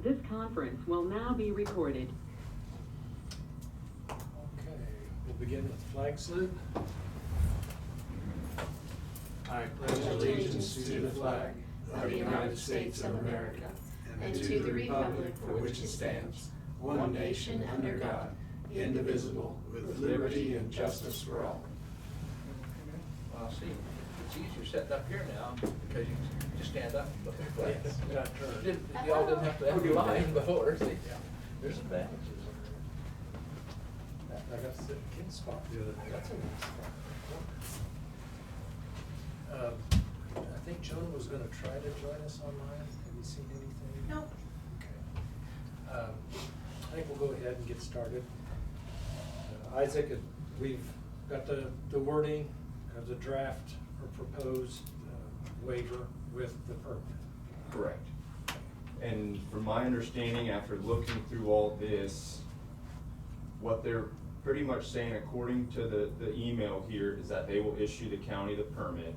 This conference will now be recorded. Okay, we'll begin with the flag salute. I pledge allegiance to the flag of the United States of America and to the republic for which it stands, one nation under God, indivisible, with liberty and justice for all. Well, see, it's easier sitting up here now because you can just stand up and look at the flags. Y'all didn't have to have a line before, see? There's advantages. I got to sit in Ken's spot the other day. That's a nice spot. I think Jonah was gonna try to join us online. Have you seen anything? No. Okay. I think we'll go ahead and get started. Isaac, we've got the wording of the draft or proposed waiver with the permit. Correct. And from my understanding, after looking through all this, what they're pretty much saying, according to the email here, is that they will issue the county the permit,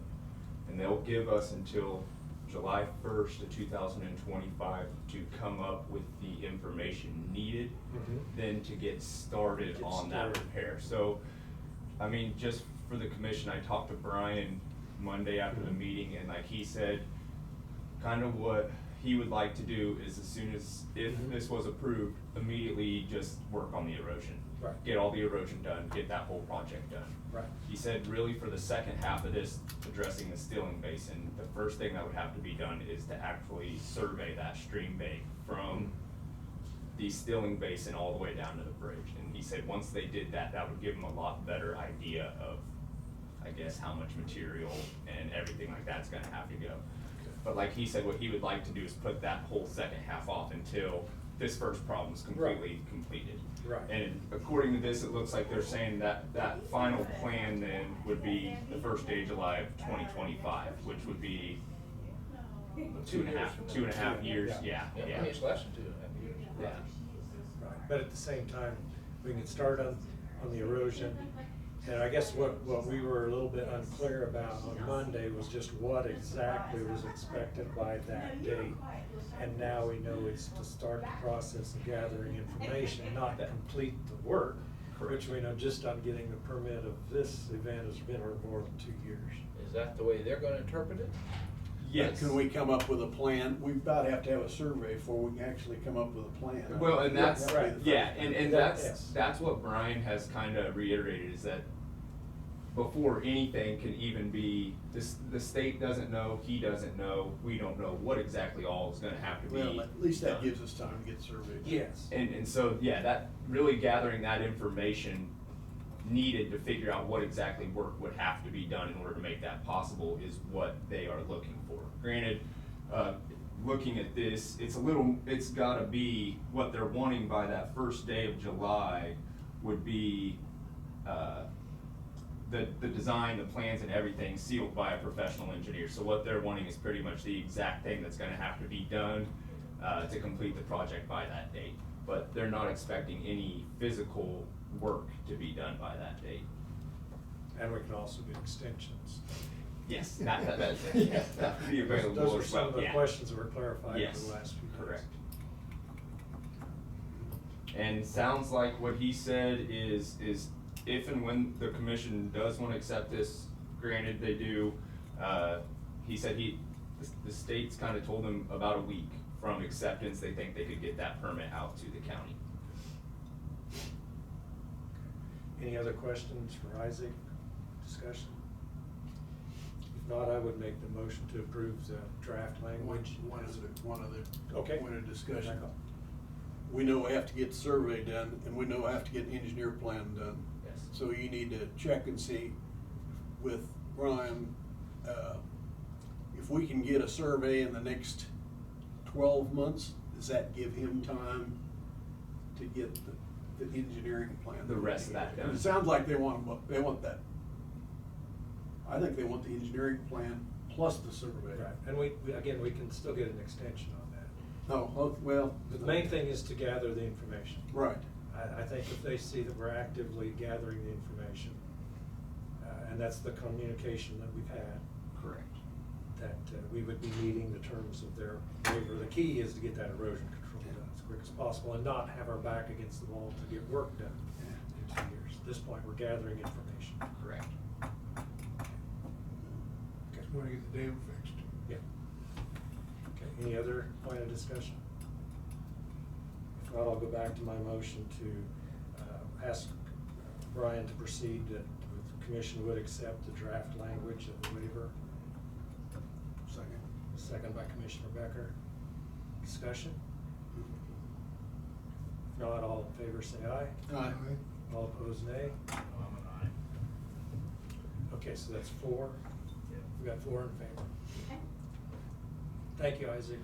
and they'll give us until July 1st of 2025 to come up with the information needed, then to get started on that repair. So, I mean, just for the commission, I talked to Brian Monday after the meeting, and like he said, kind of what he would like to do is, as soon as, if this was approved, immediately just work on the erosion. Right. Get all the erosion done, get that whole project done. Right. He said really for the second half of this, addressing the stilling basin, the first thing that would have to be done is to actually survey that stream bank from the stilling basin all the way down to the bridge. And he said once they did that, that would give them a lot better idea of, I guess, how much material and everything like that's gonna have to go. But like he said, what he would like to do is put that whole second half off until this first problem's completely completed. Right. And according to this, it looks like they're saying that that final plan then would be the first day of July of 2025, which would be two and a half years. Yeah. I mean, it's less than 2.5 years. Yeah. Right. But at the same time, we can start on the erosion. And I guess what we were a little bit unclear about on Monday was just what exactly was expected by that date. And now we know it's to start the process of gathering information, not to complete the work, which we know just on getting the permit of this event has been more than 2 years. Is that the way they're gonna interpret it? Yes. Can we come up with a plan? We about have to have a survey before we can actually come up with a plan. Well, and that's, Right. yeah, and Yes. that's what Brian has kind of reiterated, is that before anything can even be, the state doesn't know, he doesn't know, we don't know what exactly all is gonna have to be. Well, at least that done. gives us time to get surveyed. Yes. And so, yeah, that, really gathering that information needed to figure out what exactly work would have to be done in order to make that possible is what they are looking for. Granted, looking at this, it's gotta be, what they're wanting by that first day of July would be, the design, the plans and everything sealed by a professional engineer. So what they're wanting is pretty much the exact thing that's gonna have to be done, to complete the project by that date. But they're not expecting any physical work to be done by that date. And we can also do extensions. Yes, that would be available Those are as some well, of the yeah. questions that were clarified Yes, for the last few days. correct. And sounds like what he said is if and when the commission does wanna accept this, granted they do, he said the state's kinda told him about a week from acceptance, they think they could get that permit out to the county. Any other questions for Isaac? Discussion? If not, I would make the motion to approve the draft language. One of the Okay. point of discussion. We know we have to get the survey done, and we know we have to get an engineer plan done. Yes. So you need to check and see with Brian, if we can get a survey in the next 12 months, does that give him time to get the engineering plan? The rest of that done. It sounds like they want that. I think they want the engineering plan plus the survey. Right, and again, we can still get an extension on that. Oh, well. But the main thing is to gather the information. Right. I think if they see that we're actively gathering the information, and that's the communication that we've had, Correct. that we would be meeting the terms of their waiver. The key is to get that erosion control control done as quick as possible and not have our back against the wall to get work done in 2 years. At this point, we're gathering information. Correct. Okay. Want to get the dam fixed. Yeah. Okay, any other point of discussion? If not, I'll go back to my motion to ask Brian to proceed, that the commission would accept the draft language of the waiver. Second. Second by Commissioner Becker. Discussion? If not, all in favor say aye. Aye. All opposed, nay. Okay, so that's 4. We got 4 in favor. Okay. Thank you, Isaac.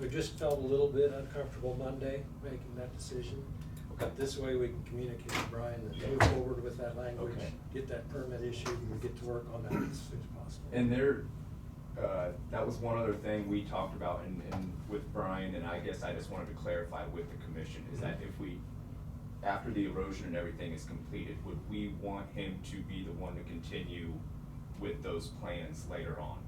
We just felt a little bit uncomfortable Monday making that decision. But this way we can communicate with Brian and move forward with that language, Okay. get that permit issued, and get to work on that as soon as possible. And there, that was one other thing we talked about and with Brian, and I guess I just wanted to clarify with the commission, is that if we, after the erosion and everything is completed, would we want him to be the one to continue with those plans later on?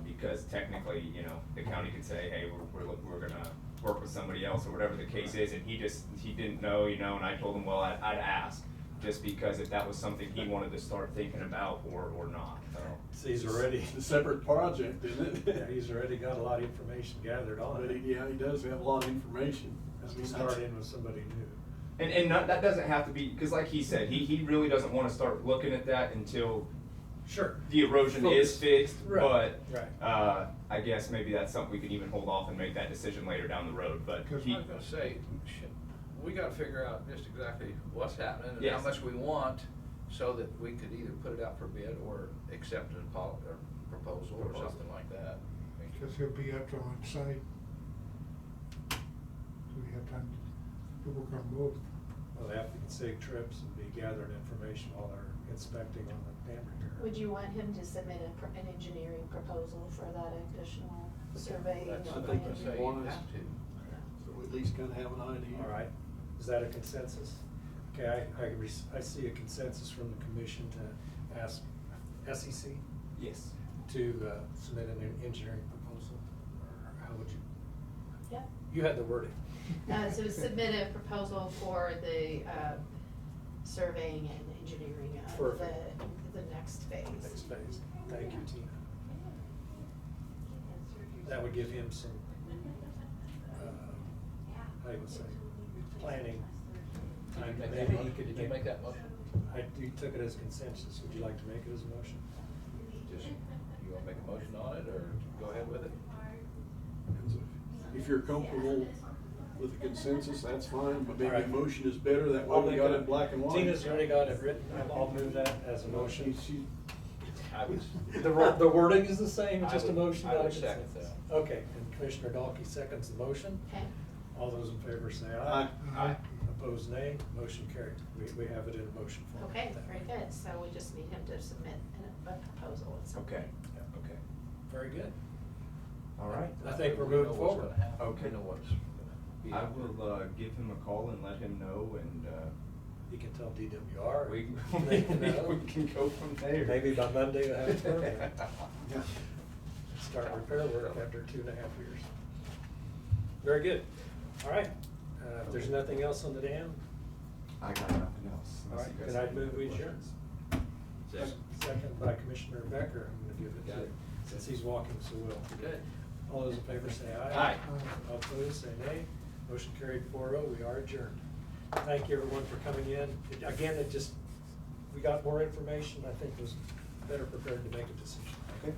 Because technically, you know, the county could say, hey, we're gonna work with somebody else or whatever the case is, and he didn't know, you know, and I told him, well, I'd ask, just because if that was something he wanted to start thinking about or not, so. So he's already. It's a separate project, isn't it? Yeah, he's already got a lot of information gathered on But it. yeah, he does have a lot of information. As we start in with somebody new. And not, that doesn't have to be, because like he said, he really doesn't wanna start looking at that until Sure. the erosion is Focus. fixed, Right, but, right. I guess maybe that's something we can even hold off and make that decision later down the road, but Because he. I was gonna say, we gotta figure out just exactly what's happening and how Yes. much we want, so that we could either put it out for bid or accept a proposal or something like that. I mean, Because he'll be up on site. So we have time to work on both. Well, they have to take trips and be gathering information while they're inspecting on the dam repair. Would you want him to submit an engineering proposal for that additional survey? That's I what think I'm that's gonna say, you wise. have to. So we at least kind of have an idea. All right, is that a consensus? Okay, I see a consensus from the commission to ask SEC Yes. to submit an engineering proposal, or how would you? Yep. You had the wording. So submit a proposal for the surveying and engineering of Perfect. the next phase. Next phase. Thank you, Tina. That would give him some, how do you say, planning time. Did you make Maybe that he mo- could Did you make that motion? You took it as consensus. Would you like to make it as a motion? Just, you wanna make a motion on it, or go ahead with it? If you're comfortable with the consensus, that's fine, but maybe All a right. motion is better, that way I'll we make got a- it in black and white. Tina's already got it written. I'll move that as a motion. I would. The wording is the same, it's I just a would- motion, I not a would second consensus. that. Okay, and Commissioner Dalkey seconds the motion. Okay. All those in favor say aye. Aye. Opposed, nay. Motion carried. We have it in motion form. Okay, very good. So we just need him to submit a proposal at some Okay, point. Yeah. okay. Very good. All right. I think we're We know moving what's forward. gonna happen. Okay. We know what's gonna be. I will, give him a call and let him know, and, You can tell DWR. we, They can know. we can go from there. Maybe by Monday we'll have a permit. Yeah. Start repair work after 2.5 years. Very good. All right. If there's nothing else on the dam, I got nothing else. all unless right, you guys can I have move any we adjourn? questions. Second by Commissioner Becker. I'm gonna give it Got to, it. since he's walking so well. Good. All those in favor say aye. Aye. All opposed, say nay. Motion carried 4-0. We are adjourned. Thank you, everyone, for coming in. Again, we got more information. I think was better prepared to make a decision. Okay.